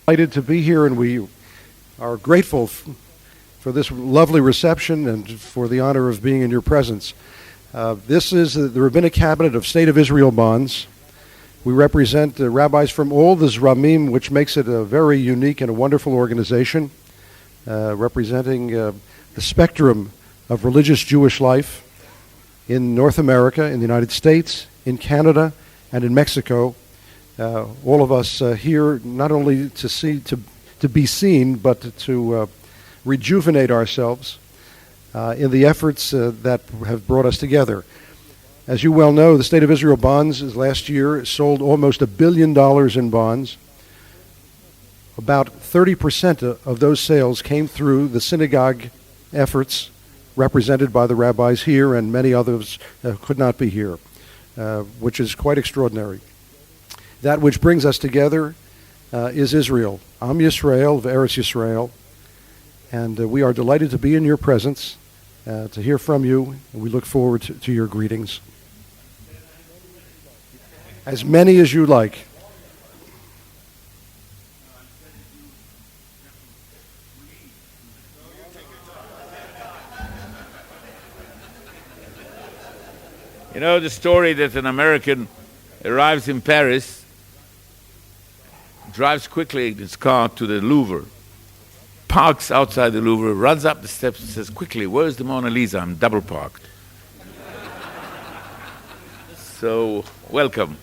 Delighted to be here, and we are grateful for this lovely reception and for the honor of being in your presence. This is the Rabbinic Cabinet of State of Israel bonds. We represent rabbis from all the Zramim, which makes it a very unique and a wonderful organization, representing the spectrum of religious Jewish life in North America, in the United States, in Canada, and in Mexico. All of us here not only to be seen, but to rejuvenate ourselves in the efforts that have brought us together. As you well know, the State of Israel bonds last year sold almost $1 billion in bonds. About 30% of those sales came through the synagogue efforts represented by the rabbis here, and many others could not be here, which is quite extraordinary. That which brings us together is Israel, Am Yisrael of Eretz Yisrael, and we are delighted to be in your presence, to hear from you, and we look forward to your greetings. As many as you like. You know the story that an American arrives in Paris, drives quickly in his car to the Louvre, parks outside the Louvre, runs up the steps and says, "Quickly, where's the Mona Lisa? I'm double parked." So, welcome.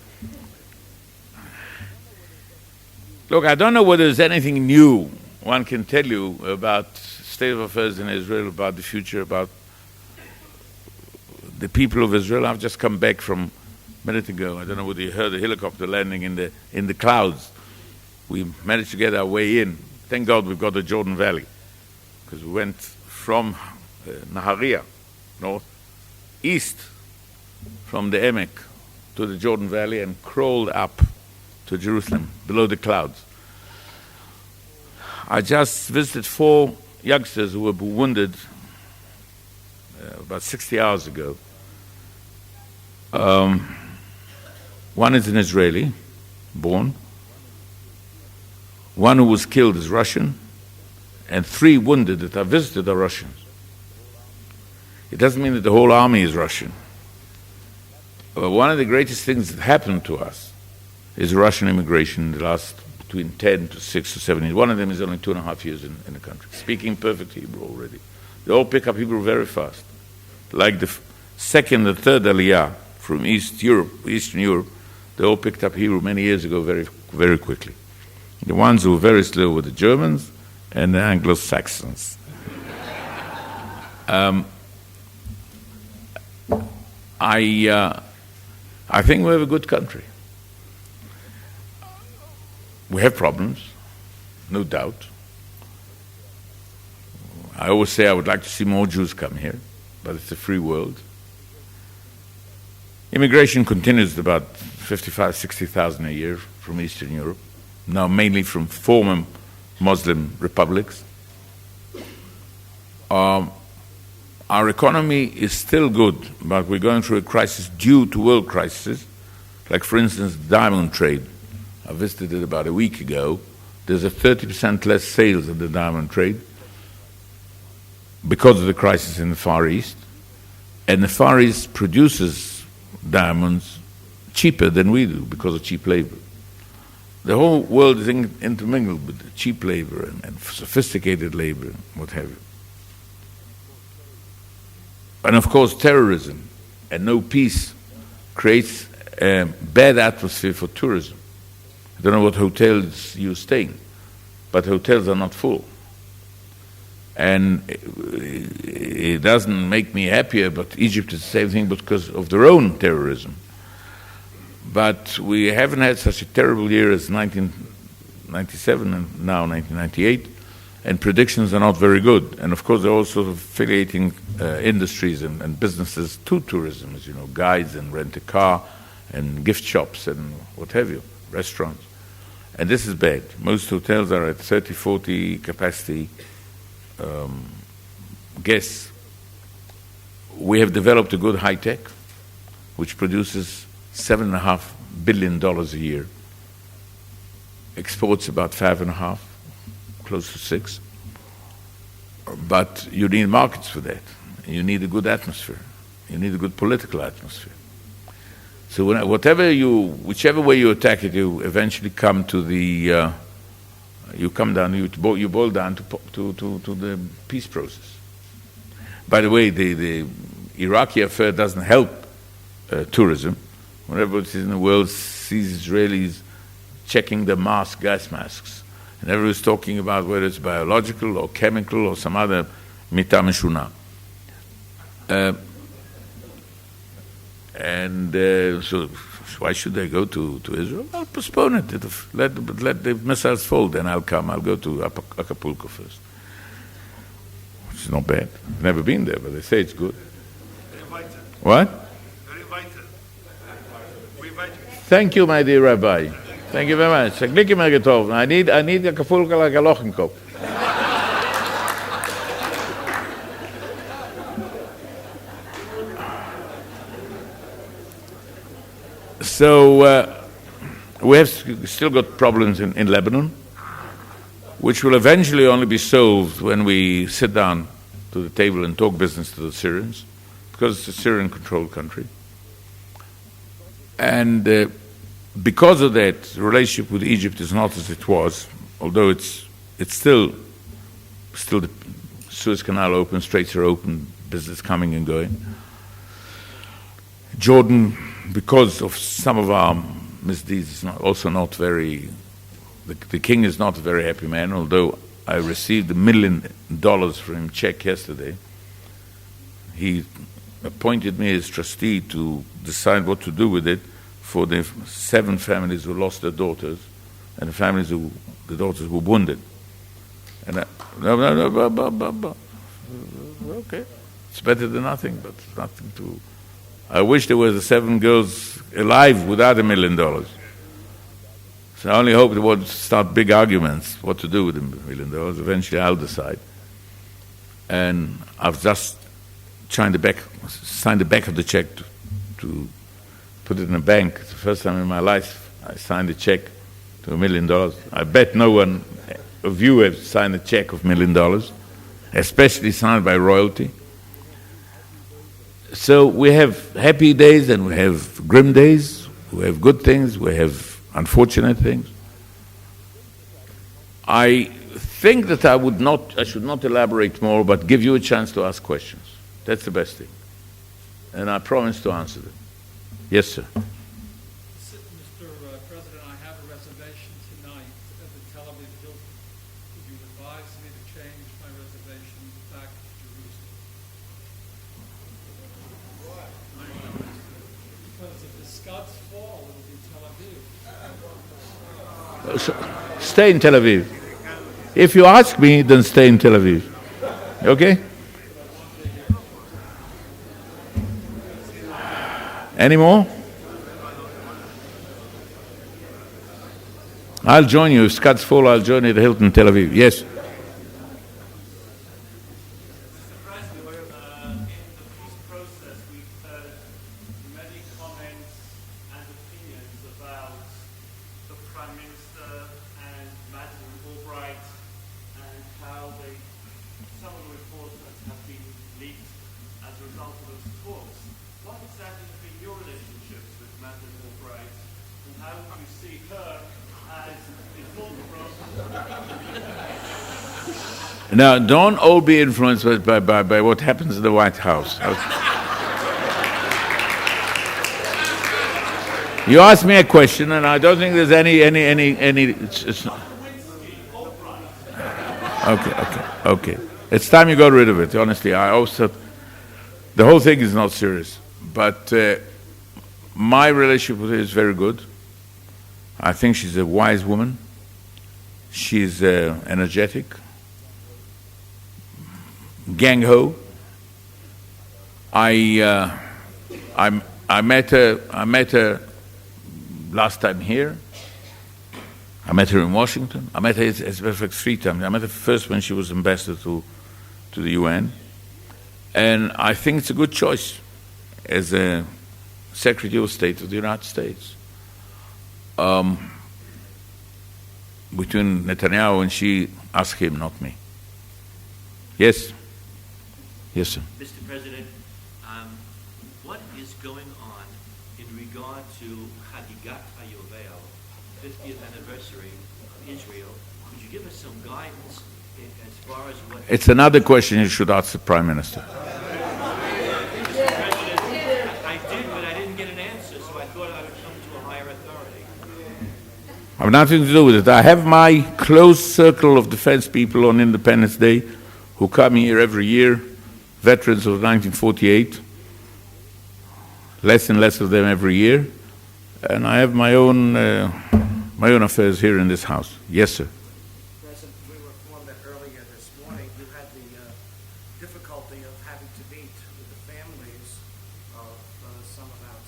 Look, I don't know whether there's anything new one can tell you about state of affairs in Israel, about the future, about the people of Israel. I've just come back from a minute ago. I don't know whether you heard the helicopter landing in the clouds. We managed to get our way in. Thank God we've got the Jordan Valley, because we went from Nahariya, north, east from the Emek to the Jordan Valley and crawled up to Jerusalem, below the clouds. I just visited 4 youngsters who were wounded about 60 hours ago. One is an Israeli, born. One who was killed is Russian, and 3 wounded that I visited are Russians. It doesn't mean that the whole army is Russian. One of the greatest things that happened to us is Russian immigration in the last between 10 to 6 to 7 years. One of them is only 2.5 years in the country, speaking perfect Hebrew already. They all pick up Hebrew very fast. Like the second and third Aliyah from Eastern Europe, they all picked up Hebrew many years ago very, very quickly. The ones who were very slow were the Germans and the Anglo-Saxons. I think we have a good country. We have problems, no doubt. I always say I would like to see more Jews come here, but it's a free world. Immigration continues at about 55,000, 60,000 a year from Eastern Europe, now mainly from former Muslim republics. Our economy is still good, but we're going through a crisis due to world crises, like, for instance, diamond trade. I visited it about a week ago. There's a 30% less sales in the diamond trade because of the crisis in the Far East. And the Far East produces diamonds cheaper than we do because of cheap labor. The whole world is intermingled with cheap labor and sophisticated labor, what have you. And of course, terrorism and no peace creates a bad atmosphere for tourism. I don't know what hotels you're staying, but hotels are not full. And it doesn't make me happier, but Egypt is the same thing because of their own terrorism. But we haven't had such a terrible year as 1997 and now 1998, and predictions are not very good. And of course, there are all sorts of affiliating industries and businesses to tourism, as you know, guides and rent a car and gift shops and what have you, restaurants. And this is bad. Most hotels are at 30, 40 capacity guests. We have developed a good high tech, which produces $7.5 billion a year. exports about 5.5, close to 6. But you need markets for that. You need a good atmosphere. You need a good political atmosphere. So whichever way you attack it, you eventually come to the, you boil down to the peace process. By the way, the Iraqi affair doesn't help tourism. Whenever it is in the world sees Israelis checking their gas masks. And everyone's talking about whether it's biological or chemical or some other mita meshuna. So why should they go to Israel? I'll postpone it. Let the missiles fall, then I'll come. I'll go to Acapulco first. Which is not bad. I've never been there, but they say it's good. What? Thank you, my dear Rabbi. Thank you very much. I need Acapulco like a Lochenkopf. So we have still got problems in Lebanon, which will eventually only be solved when we sit down to the table and talk business to the Syrians, because it's a Syrian-controlled country. And because of that, the relationship with Egypt is not as it was, although it's still the Suez Canal open, straits are open, business coming and going. Jordan, because of some of our misdeeds, is also not very. The king is not a very happy man. Although I received $1 million from him check yesterday, he appointed me as trustee to decide what to do with it for the 7 families who lost their daughters, and the daughters who were wounded. And okay, it's better than nothing, but nothing to. I wish there were the 7 girls alive without $1 million. So I only hope they won't start big arguments what to do with the $1 million. Eventually I'll decide. And I've just signed the back of the check to put it in a bank. It's the first time in my life I signed a check to $1 million. I bet no one of you has signed a check of $1 million, especially signed by royalty. So we have happy days and we have grim days. We have good things. We have unfortunate things. I think that I should not elaborate more, but give you a chance to ask questions. That's the best thing. And I promise to answer them. Yes, sir. Mr. President, I have a reservation tonight at the Tel Aviv Hilton. Would you advise me to change my reservation back to Jerusalem? Because if the Scots fall, it'll be Tel Aviv. So, stay in Tel Aviv. If you ask me, then stay in Tel Aviv. Okay? Any more? I'll join you. If Scots fall, I'll join you at the Hilton Tel Aviv. Yes? Mr. President, in the peace process, we've heard many comments and opinions about the Prime Minister and Madeleine Albright and how some of the reports that have been leaked as a result of those talks. What exactly have been your relationships with Madeleine Albright, and how do you see her as important? Now, don't all be influenced by what happens in the White House. You asked me a question, and I don't think there's any. Okay. It's time you got rid of it. Honestly, I also. The whole thing is not serious, but my relationship with her is very good. I think she's a wise woman. She's energetic. Gang ho. I met her last time here. I met her in Washington. I met her as a matter of fact 3 times. I met her first when she was ambassador to the UN. And I think it's a good choice as a Secretary of State of the United States. between Netanyahu and she, ask him, not me. Yes? Yes, sir. Mr. President, what is going on in regard to Chagigat HaYovel, 50th anniversary of Israel? Could you give us some guidance as far as what... It's another question you should ask the Prime Minister. Mr. President, I did, but I didn't get an answer, so I thought I would come to a higher authority. I have nothing to do with it. I have my close circle of defense people on Independence Day who come here every year, veterans of 1948, less and less of them every year, and I have my own affairs here in this house. Yes, sir. President, we were informed that earlier this morning you had the difficulty of having to meet with the families of some of our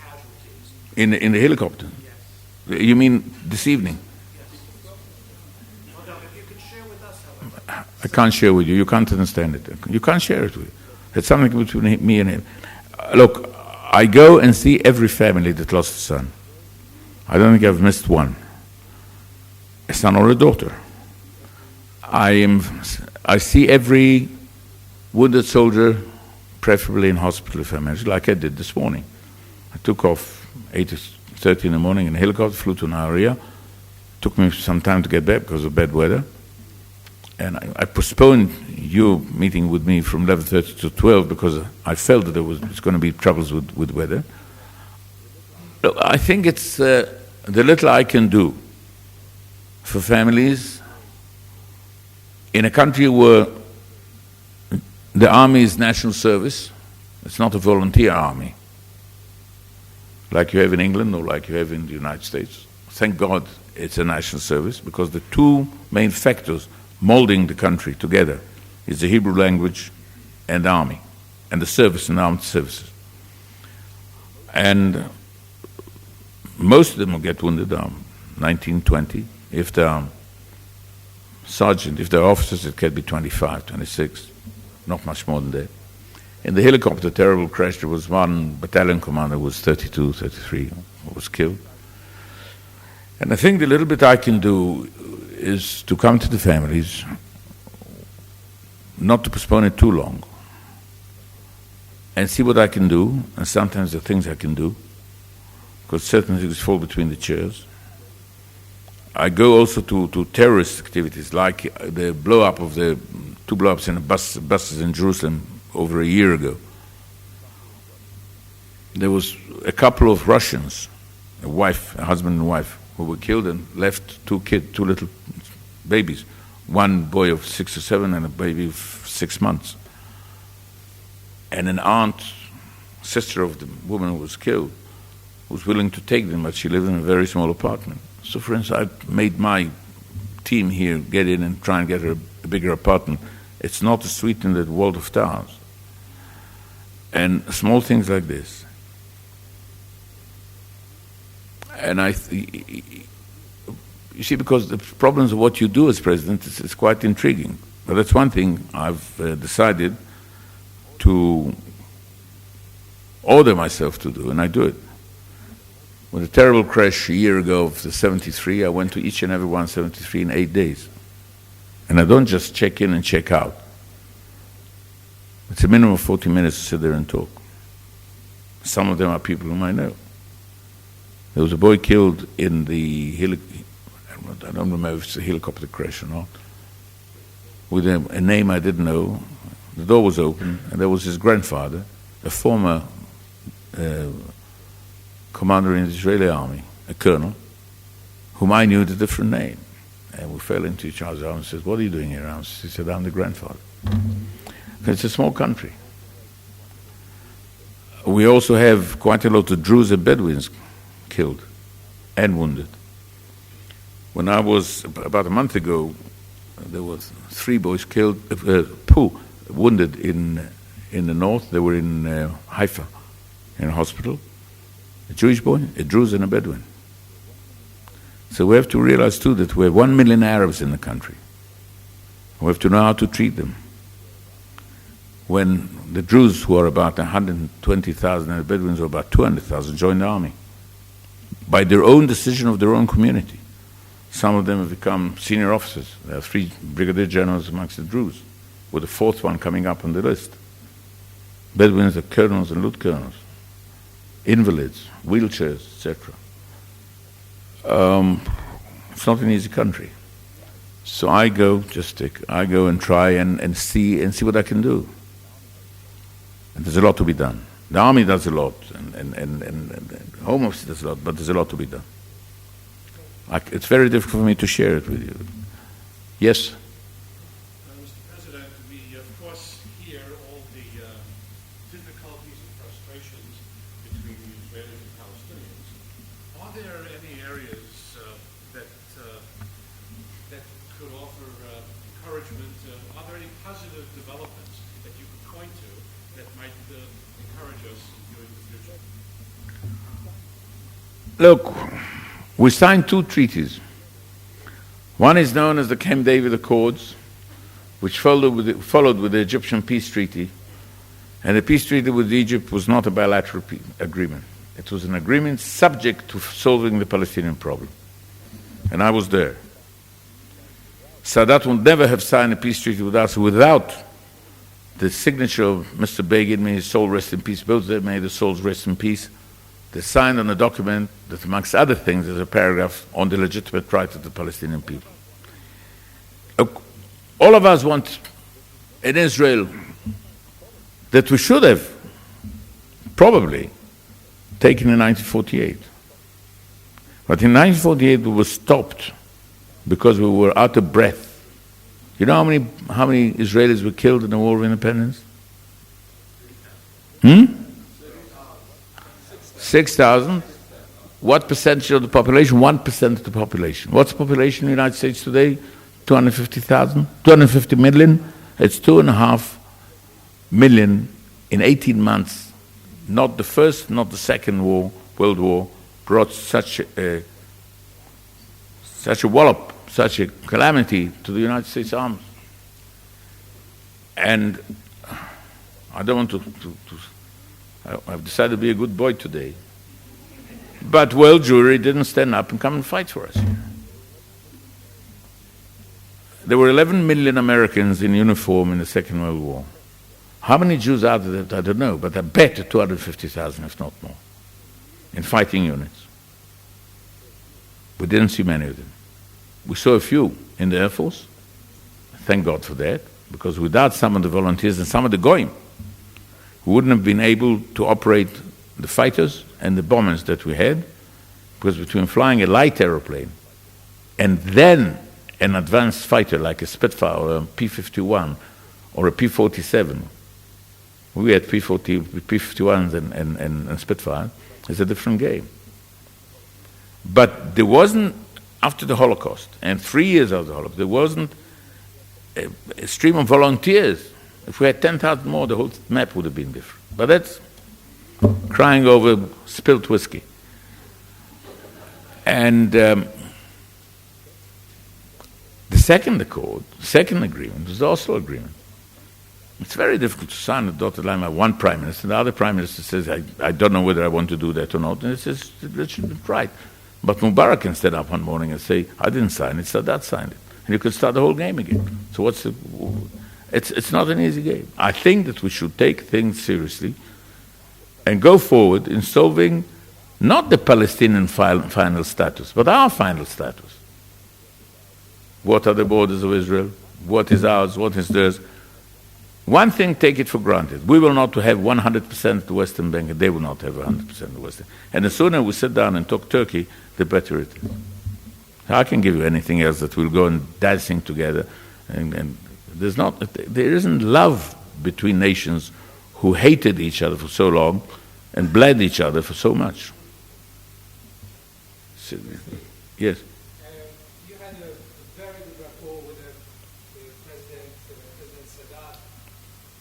casualties. In the helicopter? Yes. You mean this evening? Yes. Well, no, if you could share with us, however. I can't share with you. You can't understand it. You can't share it with you. It's something between me and him. Look, I go and see every family that lost a son. I don't think I've missed one. A son or a daughter. I see every wounded soldier, preferably in hospital if I manage, like I did this morning. I took off 8:30 in the morning in a helicopter, flew to an area. Took me some time to get back because of bad weather. And I postponed your meeting with me from 11:30 to 12 because I felt that there was going to be troubles with weather. Look, I think it's the little I can do for families in a country where the army is national service. It's not a volunteer army like you have in England or like you have in the United States. Thank God it's a national service because the two main factors molding the country together is the Hebrew language and the army, and the service and armed services. And most of them will get wounded, 19, 20. If they're sergeant, if they're officers, it can be 25, 26, not much more than that. In the helicopter, terrible crash, there was one battalion commander who was 32, 33, who was killed. And I think the little bit I can do is to come to the families, not to postpone it too long, and see what I can do, and sometimes the things I can do, because certain things fall between the chairs. I go also to terrorist activities, like the blow-up of the two blow-ups in the buses in Jerusalem over a year ago. There was a couple of Russians, a husband and wife, who were killed and left two little babies, one boy of 6 or 7 and a baby of 6 months. And an aunt, sister of the woman who was killed, was willing to take them, but she lived in a very small apartment. So for instance, I made my team here get in and try and get her a bigger apartment. It's not a suite in the Waldorf Towers. And small things like this. And you see, because the problems of what you do as president is quite intriguing. But that's one thing I've decided to order myself to do, and I do it. With a terrible crash a year ago of the 73, I went to each and every one 73 in 8 days. And I don't just check in and check out. It's a minimum of 40 minutes to sit there and talk. Some of them are people whom I know. There was a boy killed in the I don't remember if it's a helicopter crash or not, with a name I didn't know. The door was open, and there was his grandfather, a former commander in the Israeli army, a colonel, whom I knew with a different name. And we fell into each other's arms and said, "What are you doing here?" He said, "I'm the grandfather." It's a small country. We also have quite a lot of Druze and Bedouins killed and wounded. When I was, about a month ago, there were 3 boys killed, wounded in the north. They were in Haifa, in a hospital. A Jewish boy, a Druze and a Bedouin. So we have to realize too that we have 1 million Arabs in the country. We have to know how to treat them. When the Druze, who are about 120,000 and the Bedouins are about 200,000, joined the army by their own decision of their own community. Some of them have become senior officers. There are 3 brigadier generals amongst the Druze, with the 4th one coming up on the list. Bedouins are colonels and lieutenant colonels, invalids, wheelchairs, etc. It's not an easy country. So I go and try and see what I can do. And there's a lot to be done. The army does a lot, and Home Office does a lot, but there's a lot to be done. It's very difficult for me to share it with you. Yes? Mr. President, we of course hear all the difficulties and frustrations between the Israelis and Palestinians. Are there any areas that could offer encouragement? Are there any positive developments that you could point to that might encourage us during the future? Look, we signed 2 treaties. One is known as the Camp David Accords, which followed with the Egyptian peace treaty. And the peace treaty with Egypt was not a bilateral agreement. It was an agreement subject to solving the Palestinian problem. And I was there. Sadat would never have signed a peace treaty with us without the signature of Mr. Begin, may his soul rest in peace. Both they may the souls rest in peace. They signed on a document that, amongst other things, is a paragraph on the legitimate right of the Palestinian people. All of us want an Israel that we should have probably taken in 1948. But in 1948 we were stopped because we were out of breath. You know how many Israelis were killed in the War of Independence? 6,000. What percentage of the population? 1% of the population. What's the population in the United States today? 250 million. It's 2.5 million in 18 months. Not the first, not the second World War brought such a wallop, such a calamity to the United States Army. And I don't want I've decided to be a good boy today. But world Jewry didn't stand up and come and fight for us. There were 11 million Americans in uniform in the Second World War. How many Jews out there? I don't know, but I bet 250,000, if not more, in fighting units. We didn't see many of them. We saw a few in the Air Force. Thank God for that, because without some of the volunteers and some of the Goyim, we wouldn't have been able to operate the fighters and the bombers that we had, because between flying a light aeroplane and then an advanced fighter like a Spitfire or a P-51 or a P-47, we had P-51s and Spitfire, it's a different game. But there wasn't, after the Holocaust, and 3 years after the Holocaust, there wasn't a stream of volunteers. If we had 10,000 more, the whole map would have been different. But that's crying over spilt whiskey. And the second agreement was the Oslo agreement. It's very difficult to sign a dotted line by one prime minister. The other prime minister says, I don't know whether I want to do that or not. And it says, that should be right. But Mubarak can stand up one morning and say, I didn't sign it, Sadat signed it. And you could start the whole game again. So it's not an easy game. I think that we should take things seriously and go forward in solving not the Palestinian final status, but our final status. What are the borders of Israel? What is ours? What is theirs? One thing, take it for granted. We will not have 100% of the Western Bank, and they will not have 100% of the Western. And the sooner we sit down and talk Turkey, the better it is. I can give you anything else that we'll go and dancing together. And there isn't love between nations who hated each other for so long and bled each other for so much. Yes? You had a very good rapport with the President Sadat.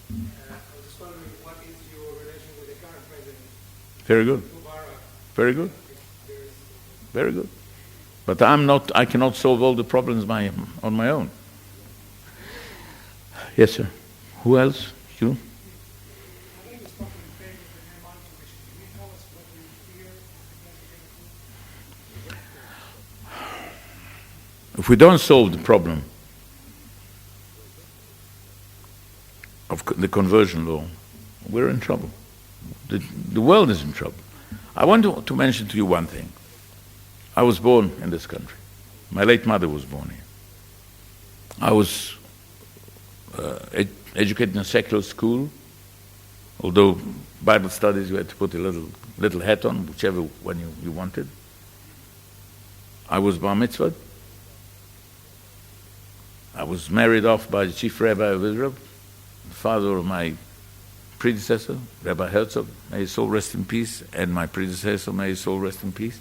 I was just wondering, what is your relation with the current President? Very good. Mubarak? Very good. Very good. But I cannot solve all the problems on my own. Yes, sir. Who else? You? I think it's spoken in favor of the Nehman Commission. Can you tell us what you fear? if we don't solve the problem of the conversion law, we're in trouble. The world is in trouble. I want to mention to you one thing. I was born in this country. My late mother was born here. I was educated in a secular school, although Bible studies you had to put a little hat on, whichever one you wanted. I was bar mitzvahed. I was married off by the chief rabbi of Israel, the father of my predecessor, Rabbi Herzog, may his soul rest in peace, and my predecessor, may his soul rest in peace.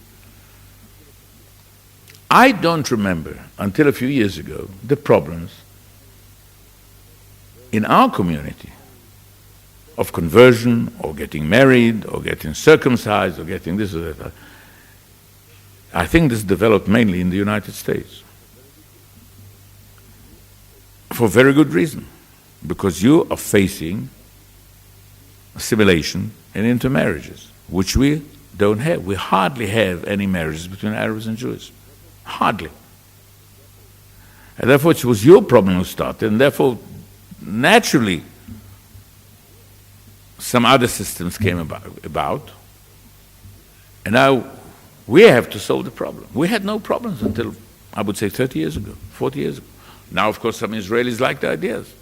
I don't remember, until a few years ago, the problems in our community of conversion, or getting married, or getting circumcised, or getting this or that. I think this developed mainly in the United States. For very good reason. Because you are facing assimilation and intermarriages, which we don't have. We hardly have any marriages between Arabs and Jews. Hardly. And therefore it was your problem who started, and therefore naturally some other systems came about, and now we have to solve the problem. We had no problems until, I would say, 30 years ago, 40 years ago. Now, of course, some Israelis like the ideas.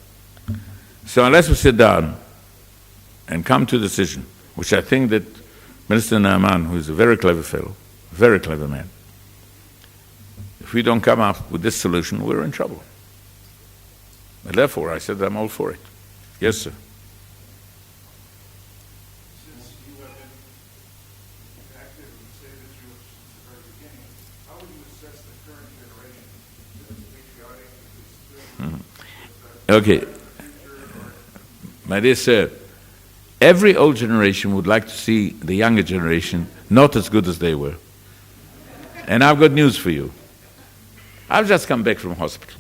So unless we sit down and come to a decision, which I think that Minister Naaman, who is a very clever fellow, very clever man, if we don't come up with this solution, we're in trouble. And therefore, I said I'm all for it. Yes, sir. Since you have been active in the state of Israel since the very beginning, how would you assess the current generation? Is it patriotic? Is it Okay. My dear sir, every old generation would like to see the younger generation not as good as they were. And I've got news for you. I've just come back from hospital.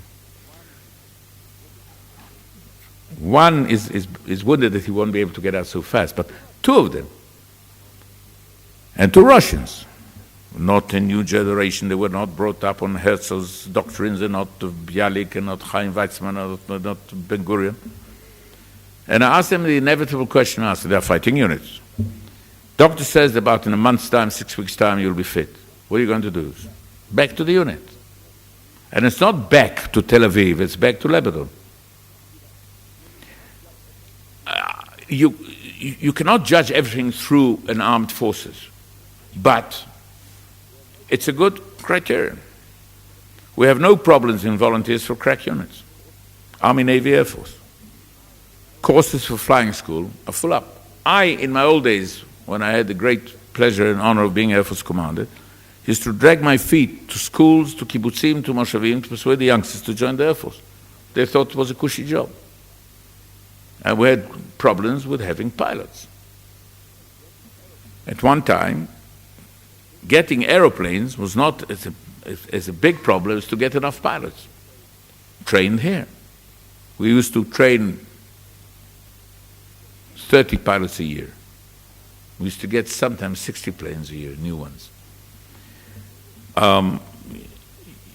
One is wounded that he won't be able to get out so fast, but two of them, and two Russians, not a new generation, they were not brought up on Herzl's doctrines, and not Bialik, and not Chaim Weizmann, and not Ben-Gurion. And I asked them the inevitable question asked, they're fighting units. Doctor says about in a month's time, 6 weeks' time, you'll be fit. What are you going to do? Back to the unit. And it's not back to Tel Aviv, it's back to Lebanon. You cannot judge everything through an armed forces, but it's a good criterion. We have no problems in volunteers for crack units. Army, Navy, Air Force. Courses for flying school are full up. In my old days, when I had the great pleasure and honor of being Air Force commander, used to drag my feet to schools, to kibbutzim, to moshavim, to persuade the youngsters to join the Air Force. They thought it was a cushy job. And we had problems with having pilots. At one time, getting aeroplanes was not as a big problem as to get enough pilots trained here. We used to train 30 pilots a year. We used to get sometimes 60 planes a year, new ones.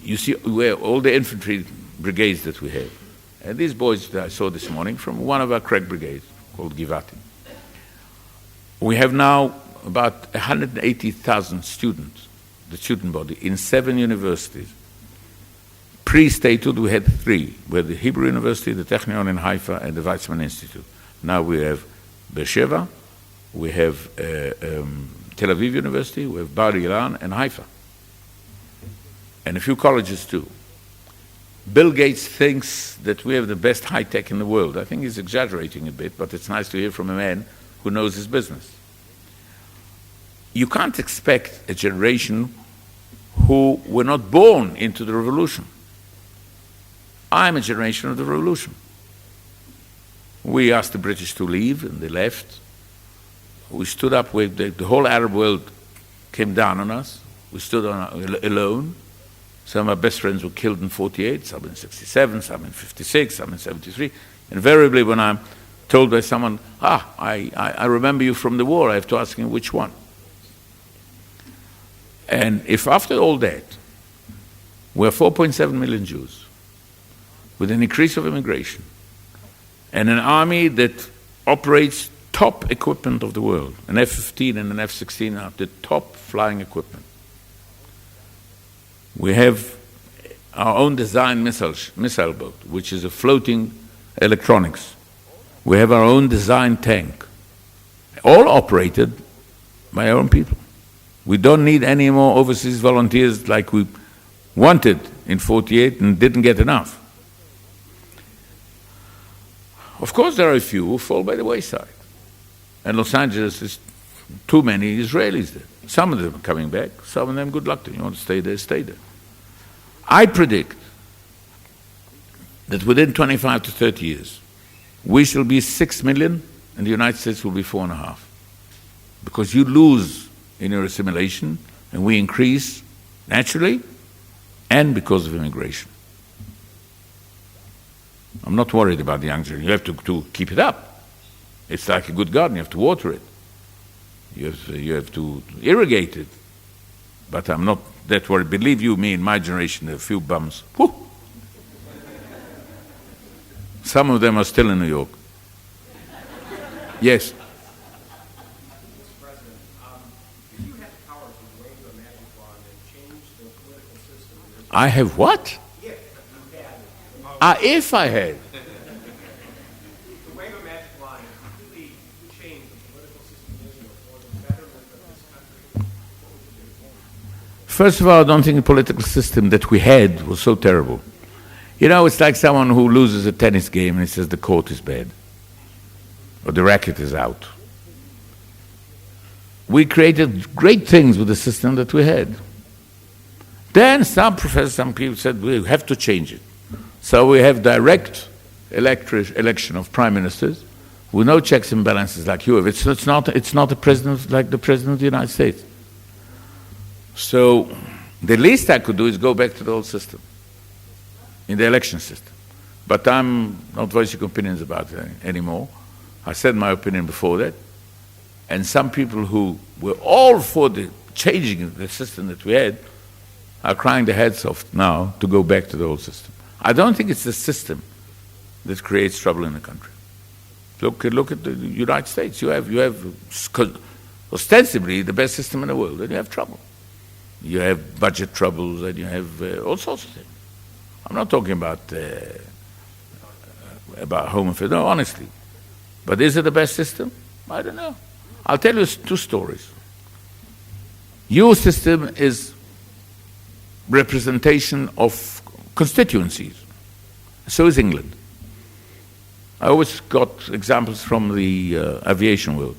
You see, all the infantry brigades that we have, and these boys that I saw this morning from one of our crack brigades called Givati. We have now about 180,000 students, the student body, in 7 universities. Pre-statehood, we had 3. We had the Hebrew University, the Technion in Haifa, and the Weizmann Institute. Now we have Beersheba, we have Tel Aviv University, we have Bar Ilan, and Haifa. And a few colleges too. Bill Gates thinks that we have the best high tech in the world. I think he's exaggerating a bit, but it's nice to hear from a man who knows his business. You can't expect a generation who were not born into the revolution. I'm a generation of the revolution. We asked the British to leave, and they left. We stood up, the whole Arab world came down on us. We stood on alone. Some of our best friends were killed in 48, some in 67, some in 56, some in 73. Invariably, when I'm told by someone, I remember you from the war, I have to ask him which one. And if after all that, We have 4.7 million Jews, with an increase of immigration, and an army that operates top equipment of the world. An F-15 and an F-16 are the top flying equipment. We have our own designed missile boat, which is a floating electronics. We have our own designed tank, all operated by our own people. We don't need any more overseas volunteers like we wanted in 48 and didn't get enough. Of course, there are a few who fall by the wayside. And Los Angeles is too many Israelis there. Some of them are coming back, some of them, good luck to you. You want to stay there, stay there. I predict that within 25 to 30 years, we shall be 6 million and the United States will be 4.5. Because you lose in your assimilation and we increase naturally and because of immigration. I'm not worried about the young generation. You have to keep it up. It's like a good garden. You have to water it. You have to irrigate it. But I'm not that worried. Believe you me, in my generation, there are a few bums. Whew. Some of them are still in New York. Yes. Mr. President, if you had the power to wave a magic wand and change the political system in this I have what? if you had If I had. to wave a magic wand and completely change the political system in Israel for the betterment of this country, what would you do? First of all, I don't think the political system that we had was so terrible. You know, it's like someone who loses a tennis game and he says the court is bad or the racket is out. We created great things with the system that we had. Then some professors, some people said we have to change it. So we have direct election of prime ministers with no checks and balances like you have. It's not a president like the president of the United States. So the least I could do is go back to the old system, in the election system. But I'm not voicing opinions about it anymore. I said my opinion before that. And some people who were all for the changing the system that we had are crying their heads off now to go back to the old system. I don't think it's the system that creates trouble in the country. Look at the United States. You have ostensibly the best system in the world, and you have trouble. You have budget troubles, and you have all sorts of things. I'm not talking about home affairs. No, honestly. But is it the best system? I don't know. I'll tell you two stories. Your system is representation of constituencies. So is England. I always got examples from the aviation world.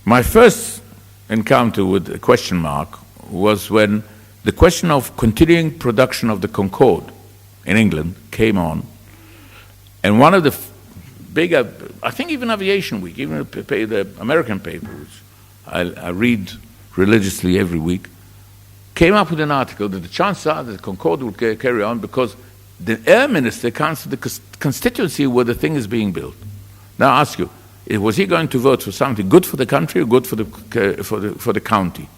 My first encounter with a question mark was when the question of continuing production of the Concorde in England came on, and one of the bigger, I think even Aviation Week, even the American paper, which I read religiously every week, came up with an article that the chances are that the Concorde will carry on because the air minister comes to the constituency where the thing is being built. Now I ask you, was he going to vote for something good for the country or good for the county?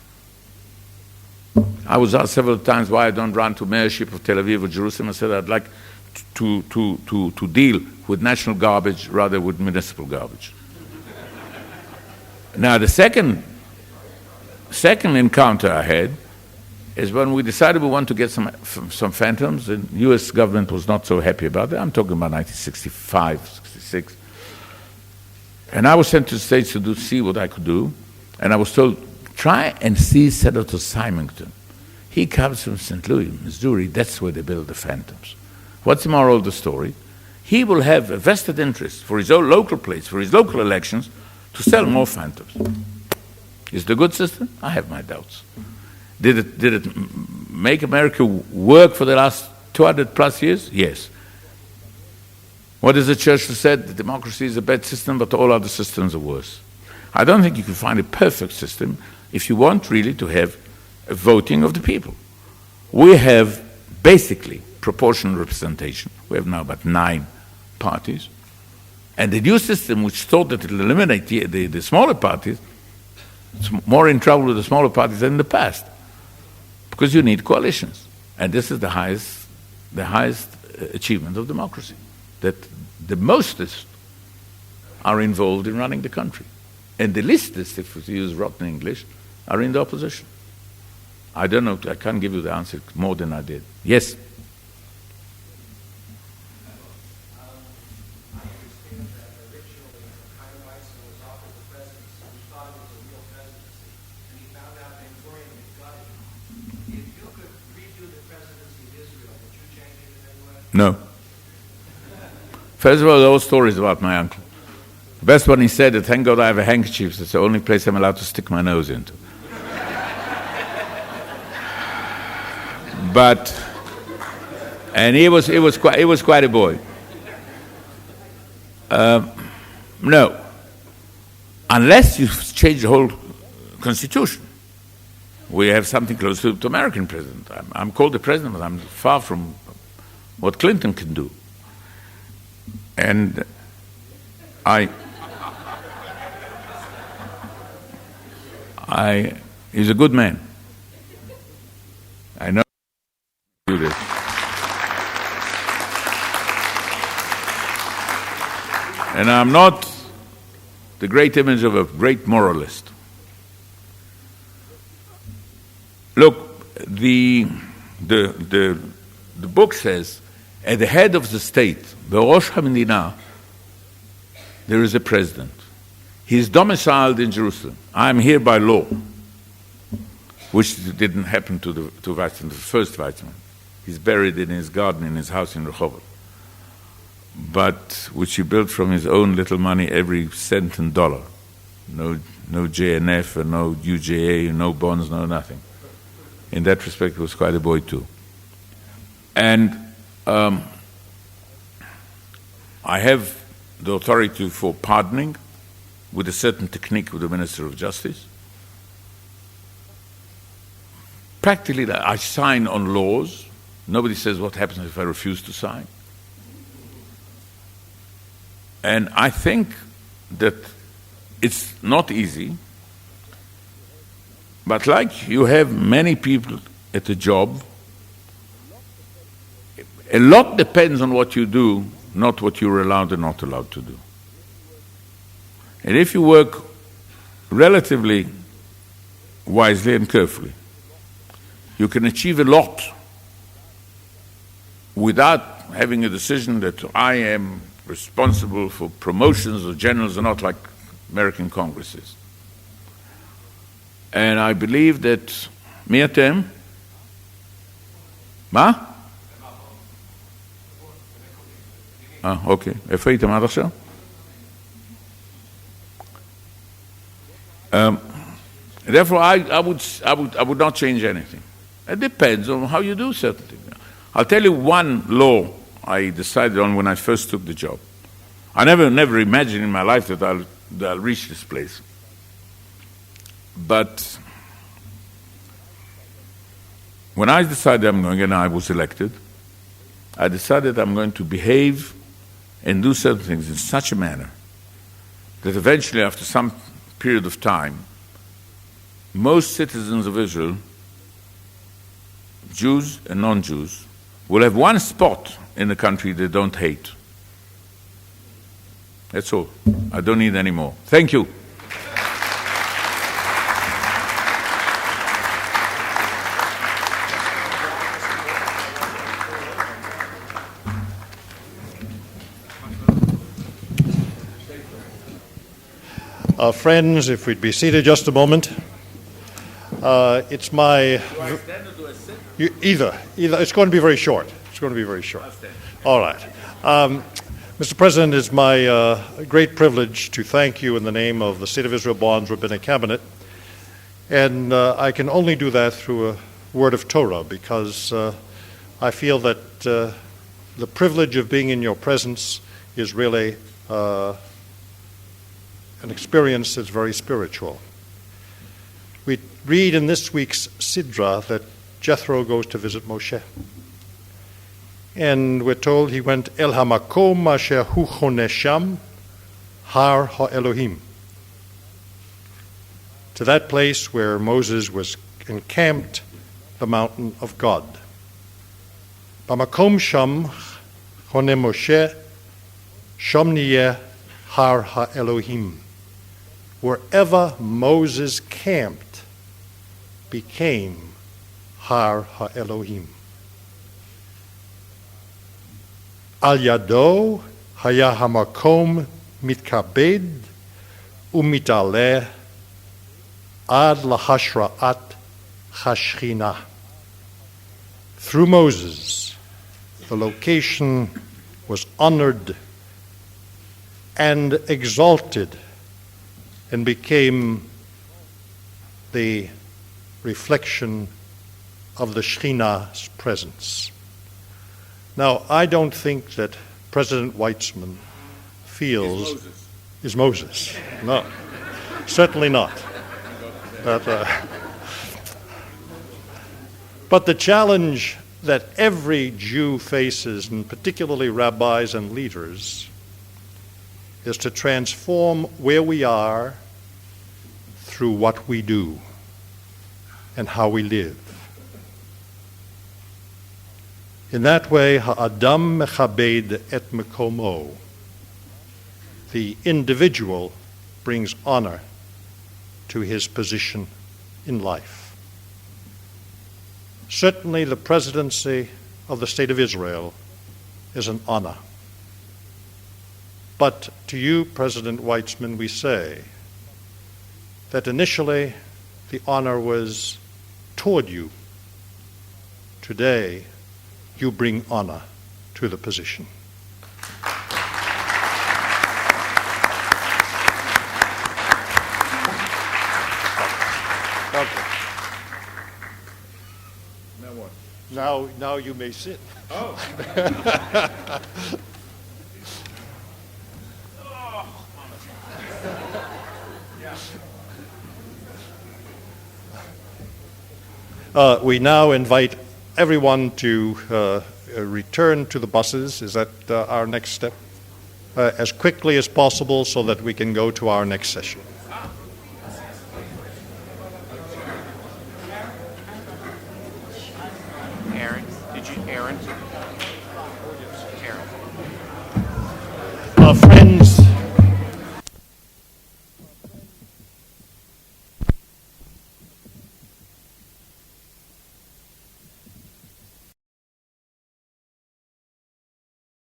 I was asked several times why I don't run to mayorship of Tel Aviv or Jerusalem. I said I'd like to deal with national garbage rather with municipal garbage. Now the second encounter I had is when we decided we want to get some Phantoms, and the U.S. government was not so happy about that. I'm talking about 1965, 66. And I was sent to the States to see what I could do, and I was told, try and see Senator Symington. He comes from St. Louis, Missouri. That's where they build the Phantoms. What's the moral of the story? He will have a vested interest for his own local place, for his local elections, to sell more Phantoms. Is it a good system? I have my doubts. Did it make America work for the last 200 plus years? Yes. What is the Churchill said? The democracy is a bad system, but all other systems are worse. I don't think you can find a perfect system if you want really to have a voting of the people. We have basically proportional representation. We have now about 9 parties. And the new system, which thought that it will eliminate the smaller parties, it's more in trouble with the smaller parties than in the past. Because you need coalitions. And this is the highest achievement of democracy, that the mostest are involved in running the country. And the leastest, if we use rotten English, are in the opposition. I don't know, I can't give you the answer more than I did. Yes? No. First of all, those stories about my uncle. The best one he said, that thank God I have a handkerchief. That's the only place I'm allowed to stick my nose into. But, and he was quite a boy. No. Unless you change the whole constitution. We have something close to American president. I'm called the president, but I'm far from what Clinton can do. And he's a good man. I know do this. And I'm not the great image of a great moralist. Look, the book says, at the head of the state, Berosh HaMedina, there is a president. He is domiciled in Jerusalem. I am here by law, which didn't happen to the first Weizmann. He's buried in his garden in his house in Rehovot, but which he built from his own little money, every cent and dollar. No JNF, no UJA, no bonds, no nothing. In that respect, he was quite a boy too. And I have the authority for pardoning with a certain technique with the Minister of Justice. Practically, I sign on laws. Nobody says what happens if I refuse to sign. And I think that it's not easy, but like you have many people at a job, a lot depends on what you do, not what you're allowed or not allowed to do. And if you work relatively wisely and carefully, you can achieve a lot without having a decision that I am responsible for promotions or generals or not, like American Congresses. And I believe that מי אתם? מה? אוקיי. איפה הייתם עד עכשיו? Therefore, I would not change anything. It depends on how you do certain things. I'll tell you one law I decided on when I first took the job. I never imagined in my life that I'll reach this place. But when I decided and I was elected, I decided I'm going to behave and do certain things in such a manner that eventually, after some period of time, most citizens of Israel, Jews and non-Jews, will have one spot in the country they don't hate. That's all. I don't need any more. Thank you. Friends, if we'd be seated just a moment. It's my... Either. It's going to be very short. All right. Mr. President, it's my great privilege to thank you in the name of the State of Israel Bonds Rabbinic Cabinet. And I can only do that through a word of Torah, because I feel that the privilege of being in your presence is really an experience that's very spiritual. We read in this week's Sidra that Jethro goes to visit Moshe. And we're told he went El Hamakom Asher Hu Chonesham Har HaElohim, to that place where Moses was encamped, the mountain of God. במקום שם חונה משה, שם נהיה har ha'Elohim. Wherever Moses camped became har ha'Elohim. Al yado haya hamakom mitkabed umitaleh ad lahashra'at chashchina. Through Moses, the location was honored and exalted and became the reflection of the Shekhinah's presence. Now, I don't think that President Weitzman feels is Moses. No, certainly not. But the challenge that every Jew faces, and particularly rabbis and leaders, is to transform where we are through what we do and how we live. In that way, ha'adam mechabed et mekomo. The individual brings honor to his position in life. Certainly, the presidency of the State of Israel is an honor. But to you, President Weitzman, we say that initially the honor was toward you. Today, you bring honor to the position. Okay. Now what? Now you may sit. Oh. We now invite everyone to return to the buses. Is that our next step? As quickly as possible so that we can go to our next session. Aaron, Aaron. Friends,